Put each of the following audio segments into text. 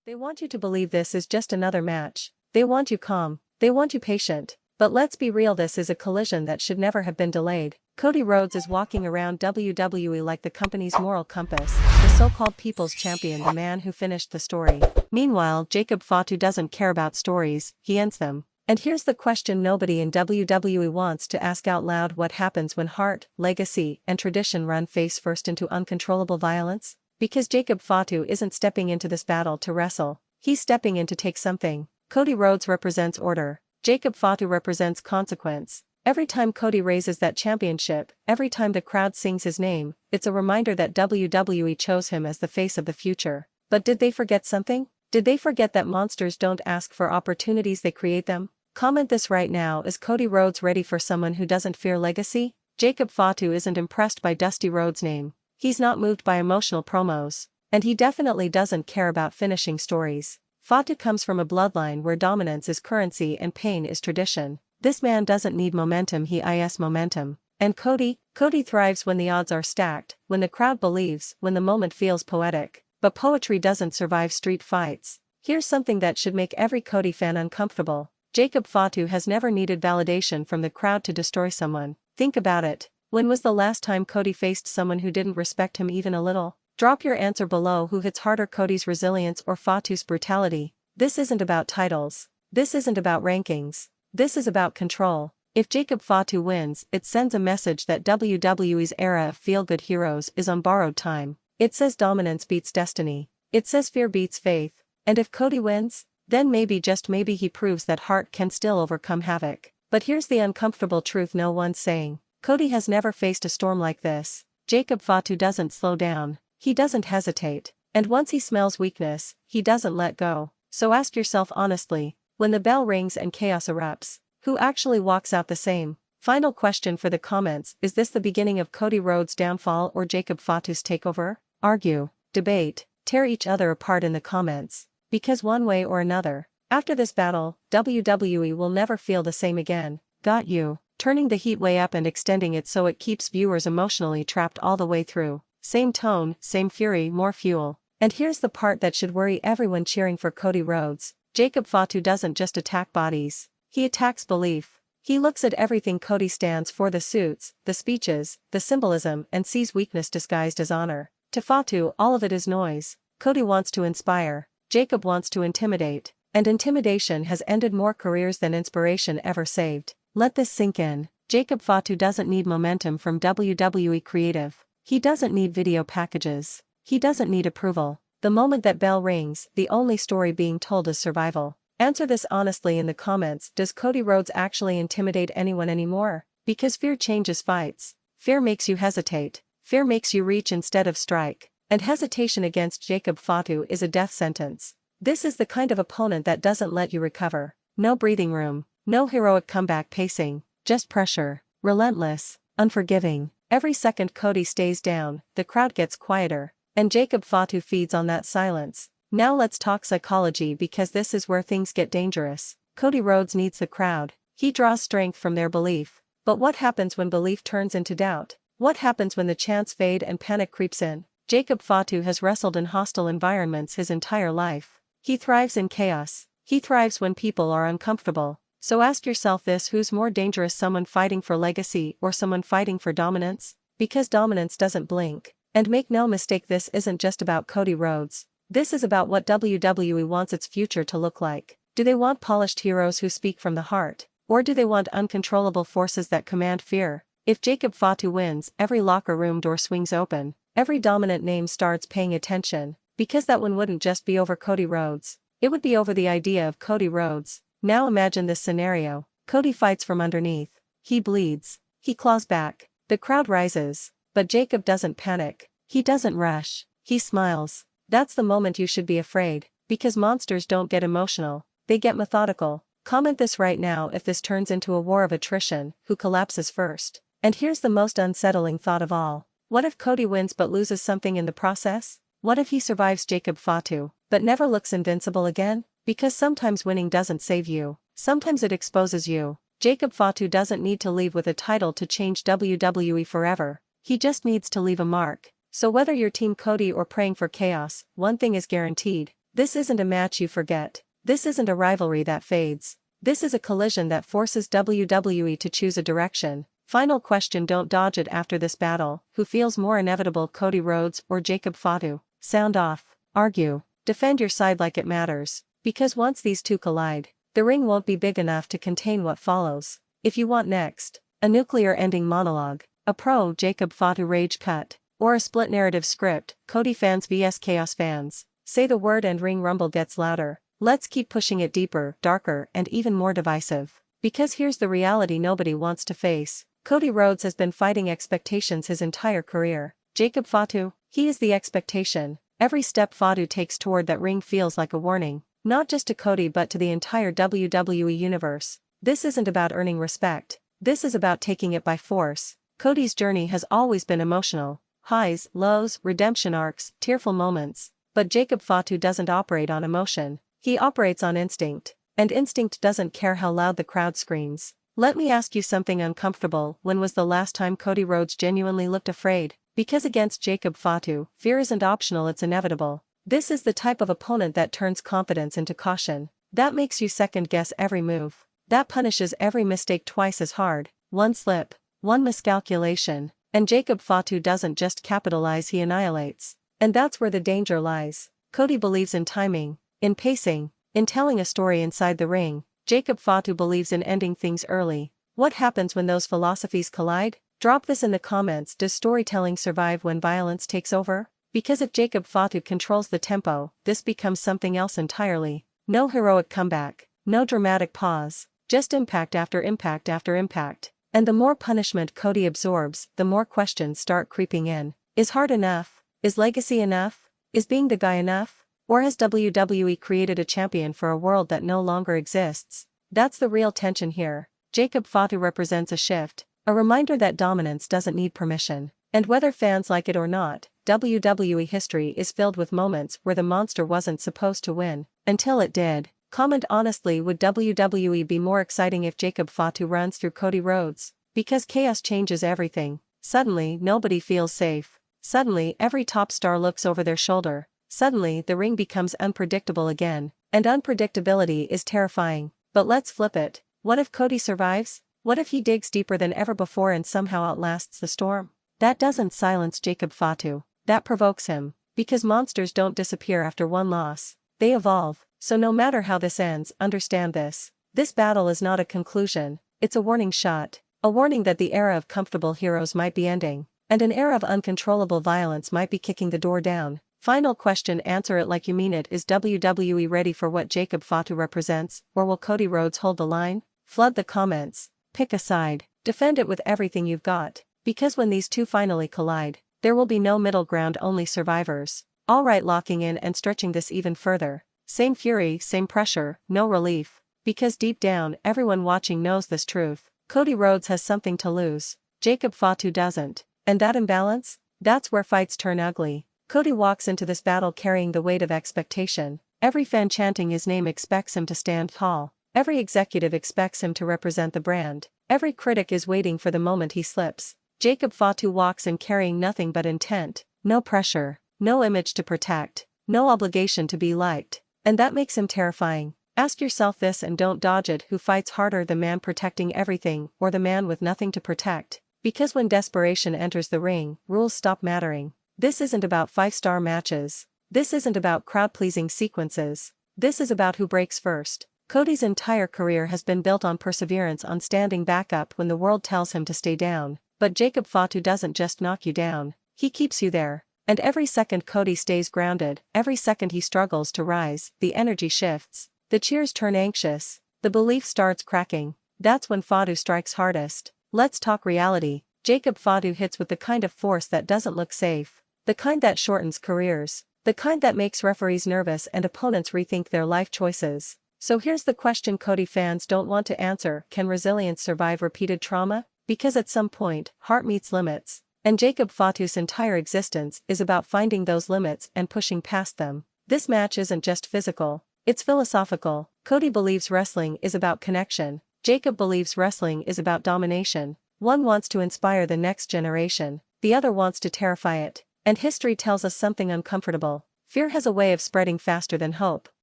They want you to believe this is just another match. They want you calm. They want you patient. But let's be real, this is a collision that should never have been delayed. Cody Rhodes is walking around WWE like the company's moral compass, the so-called people's champion, the man who finished the story. Meanwhile, Jacob Fatu doesn't care about stories, he ends them. And here's the question nobody in WWE wants to ask out loud: what happens when heart, legacy, and tradition run face first into uncontrollable violence? Because Jacob Fatu isn't stepping into this battle to wrestle, he's stepping in to take something. Cody Rhodes represents order. Jacob Fatu represents consequence. Every time Cody raises that championship, every time the crowd sings his name, it's a reminder that WWE chose him as the face of the future. But did they forget something? Did they forget that monsters don't ask for opportunities, they create them? Comment this right now. Is Cody Rhodes ready for someone who doesn't fear legacy? Jacob Fatu isn't impressed by Dusty Rhodes' name. He's not moved by emotional promos. And he definitely doesn't care about finishing stories. Fatu comes from a bloodline where dominance is currency and pain is tradition. This man doesn't need momentum, he is momentum. And Cody thrives when the odds are stacked, when the crowd believes, when the moment feels poetic. But poetry doesn't survive street fights. Here's something that should make every Cody fan uncomfortable. Jacob Fatu has never needed validation from the crowd to destroy someone. Think about it. When was the last time Cody faced someone who didn't respect him even a little? Drop your answer below. Who hits harder, Cody's resilience or Fatu's brutality? This isn't about titles. This isn't about rankings. This is about control. If Jacob Fatu wins, it sends a message that WWE's era of feel-good heroes is on borrowed time. It says dominance beats destiny. It says fear beats faith. And if Cody wins, then maybe, just maybe, he proves that heart can still overcome havoc. But here's the uncomfortable truth no one's saying. Cody has never faced a storm like this. Jacob Fatu doesn't slow down. He doesn't hesitate. And once he smells weakness, he doesn't let go. So ask yourself honestly, when the bell rings and chaos erupts, who actually walks out the same? Final question for the comments: is this the beginning of Cody Rhodes' downfall or Jacob Fatu's takeover? Argue, debate, tear each other apart in the comments. Because one way or another, after this battle, WWE will never feel the same again. Got you. Turning the heat way up and extending it so it keeps viewers emotionally trapped all the way through. Same tone, same fury, more fuel. And here's the part that should worry everyone cheering for Cody Rhodes. Jacob Fatu doesn't just attack bodies. He attacks belief. He looks at everything Cody stands for: the suits, the speeches, the symbolism, and sees weakness disguised as honor. To Fatu, all of it is noise. Cody wants to inspire. Jacob wants to intimidate. And intimidation has ended more careers than inspiration ever saved. Let this sink in. Jacob Fatu doesn't need momentum from WWE creative. He doesn't need video packages. He doesn't need approval. The moment that bell rings, the only story being told is survival. Answer this honestly in the comments. Does Cody Rhodes actually intimidate anyone anymore? Because fear changes fights. Fear makes you hesitate. Fear makes you reach instead of strike. And hesitation against Jacob Fatu is a death sentence. This is the kind of opponent that doesn't let you recover. No breathing room. No heroic comeback pacing. Just pressure. Relentless. Unforgiving. Every second Cody stays down, the crowd gets quieter. And Jacob Fatu feeds on that silence. Now let's talk psychology, because this is where things get dangerous. Cody Rhodes needs the crowd. He draws strength from their belief. But what happens when belief turns into doubt? What happens when the chants fade and panic creeps in? Jacob Fatu has wrestled in hostile environments his entire life. He thrives in chaos. He thrives when people are uncomfortable. So ask yourself this: who's more dangerous, someone fighting for legacy or someone fighting for dominance? Because dominance doesn't blink. And make no mistake, this isn't just about Cody Rhodes. This is about what WWE wants its future to look like. Do they want polished heroes who speak from the heart? Or do they want uncontrollable forces that command fear? If Jacob Fatu wins, every locker room door swings open. Every dominant name starts paying attention. Because that one wouldn't just be over Cody Rhodes. It would be over the idea of Cody Rhodes. Now imagine this scenario. Cody fights from underneath. He bleeds. He claws back. The crowd rises. But Jacob doesn't panic. He doesn't rush. He smiles. That's the moment you should be afraid. Because monsters don't get emotional. They get methodical. Comment this right now if this turns into a war of attrition: who collapses first? And here's the most unsettling thought of all. What if Cody wins but loses something in the process? What if he survives Jacob Fatu, but never looks invincible again? Because sometimes winning doesn't save you. Sometimes it exposes you. Jacob Fatu doesn't need to leave with a title to change WWE forever. He just needs to leave a mark. So whether you're Team Cody or praying for chaos, one thing is guaranteed. This isn't a match you forget. This isn't a rivalry that fades. This is a collision that forces WWE to choose a direction. Final question: don't dodge it after this battle. Who feels more inevitable, Cody Rhodes or Jacob Fatu? Sound off. Argue. Defend your side like it matters. Because once these two collide, the ring won't be big enough to contain what follows. If you want next, a nuclear ending monologue, a pro Jacob Fatu rage cut, or a split narrative script, Cody fans vs Chaos fans, say the word and ring rumble gets louder. Let's keep pushing it deeper, darker, and even more divisive. Because here's the reality nobody wants to face. Cody Rhodes has been fighting expectations his entire career. Jacob Fatu, he is the expectation. Every step Fatu takes toward that ring feels like a warning, not just to Cody but to the entire WWE universe. This isn't about earning respect. This is about taking it by force. Cody's journey has always been emotional. Highs, lows, redemption arcs, tearful moments. But Jacob Fatu doesn't operate on emotion. He operates on instinct. And instinct doesn't care how loud the crowd screams. Let me ask you something uncomfortable. When was the last time Cody Rhodes genuinely looked afraid? Because against Jacob Fatu, fear isn't optional, it's inevitable. This is the type of opponent that turns confidence into caution. That makes you second-guess every move. That punishes every mistake twice as hard. One slip, one miscalculation, and Jacob Fatu doesn't just capitalize, he annihilates. And that's where the danger lies. Cody believes in timing, in pacing, in telling a story inside the ring. Jacob Fatu believes in ending things early. What happens when those philosophies collide? Drop this in the comments. Does storytelling survive when violence takes over? Because if Jacob Fatu controls the tempo, this becomes something else entirely. No heroic comeback, no dramatic pause, just impact after impact after impact. And the more punishment Cody absorbs, the more questions start creeping in. Is hard enough? Is legacy enough? Is being the guy enough? Or has WWE created a champion for a world that no longer exists? That's the real tension here. Jacob Fatu represents a shift, a reminder that dominance doesn't need permission. And whether fans like it or not, WWE history is filled with moments where the monster wasn't supposed to win, until it did. Comment honestly, would WWE be more exciting if Jacob Fatu runs through Cody Rhodes? Because chaos changes everything. Suddenly, nobody feels safe. Suddenly, every top star looks over their shoulder. Suddenly, the ring becomes unpredictable again, and unpredictability is terrifying. But let's flip it. What if Cody survives? What if he digs deeper than ever before and somehow outlasts the storm? That doesn't silence Jacob Fatu. That provokes him. Because monsters don't disappear after one loss. They evolve. So no matter how this ends, understand this. This battle is not a conclusion. It's a warning shot. A warning that the era of comfortable heroes might be ending. And an era of uncontrollable violence might be kicking the door down. Final question, answer it like you mean it. Is WWE ready for what Jacob Fatu represents, or will Cody Rhodes hold the line? Flood the comments. Pick a side. Defend it with everything you've got. Because when these two finally collide, there will be no middle ground, only survivors. Alright, locking in and stretching this even further. Same fury, same pressure, no relief. Because deep down, everyone watching knows this truth. Cody Rhodes has something to lose. Jacob Fatu doesn't. And that imbalance? That's where fights turn ugly. Cody walks into this battle carrying the weight of expectation. Every fan chanting his name expects him to stand tall. Every executive expects him to represent the brand. Every critic is waiting for the moment he slips. Jacob Fatu walks in carrying nothing but intent. No pressure, no image to protect, no obligation to be liked. And that makes him terrifying. Ask yourself this and don't dodge it: who fights harder, the man protecting everything or the man with nothing to protect? Because when desperation enters the ring, rules stop mattering. This isn't about 5-star matches. This isn't about crowd-pleasing sequences. This is about who breaks first. Cody's entire career has been built on perseverance, on standing back up when the world tells him to stay down. But Jacob Fatu doesn't just knock you down. He keeps you there. And every second Cody stays grounded, every second he struggles to rise, the energy shifts. The cheers turn anxious. The belief starts cracking. That's when Fatu strikes hardest. Let's talk reality. Jacob Fatu hits with the kind of force that doesn't look safe. The kind that shortens careers. The kind that makes referees nervous and opponents rethink their life choices. So here's the question Cody fans don't want to answer: can resilience survive repeated trauma? Because at some point, heart meets limits. And Jacob Fatu's entire existence is about finding those limits and pushing past them. This match isn't just physical. It's philosophical. Cody believes wrestling is about connection. Jacob believes wrestling is about domination. One wants to inspire the next generation. The other wants to terrify it. And history tells us something uncomfortable. Fear has a way of spreading faster than hope.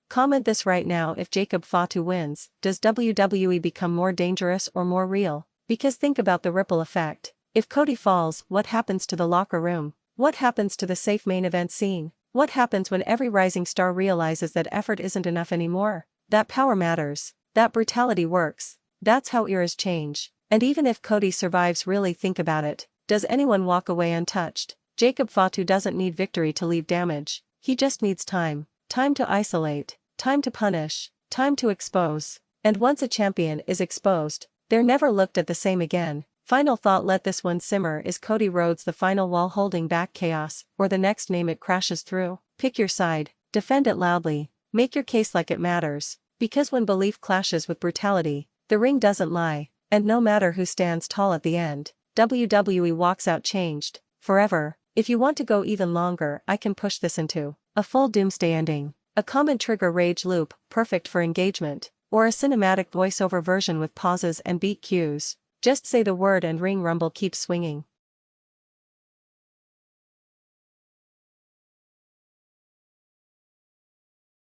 Comment this right now: if Jacob Fatu wins, does WWE become more dangerous or more real? Because think about the ripple effect. If Cody falls, what happens to the locker room? What happens to the safe main event scene? What happens when every rising star realizes that effort isn't enough anymore? That power matters. That brutality works. That's how eras change. And even if Cody survives, really think about it. Does anyone walk away untouched? Jacob Fatu doesn't need victory to leave damage. He just needs time. Time to isolate. Time to punish. Time to expose. And once a champion is exposed, they're never looked at the same again. Final thought: let this one simmer. Is Cody Rhodes the final wall holding back chaos, or the next name it crashes through? Pick your side. Defend it loudly. Make your case like it matters. Because when belief clashes with brutality, the ring doesn't lie. And no matter who stands tall at the end, WWE walks out changed, forever. If you want to go even longer, I can push this into a full doomsday ending. A comment trigger rage loop, perfect for engagement, or a cinematic voiceover version with pauses and beat cues. Just say the word and ring rumble keeps swinging.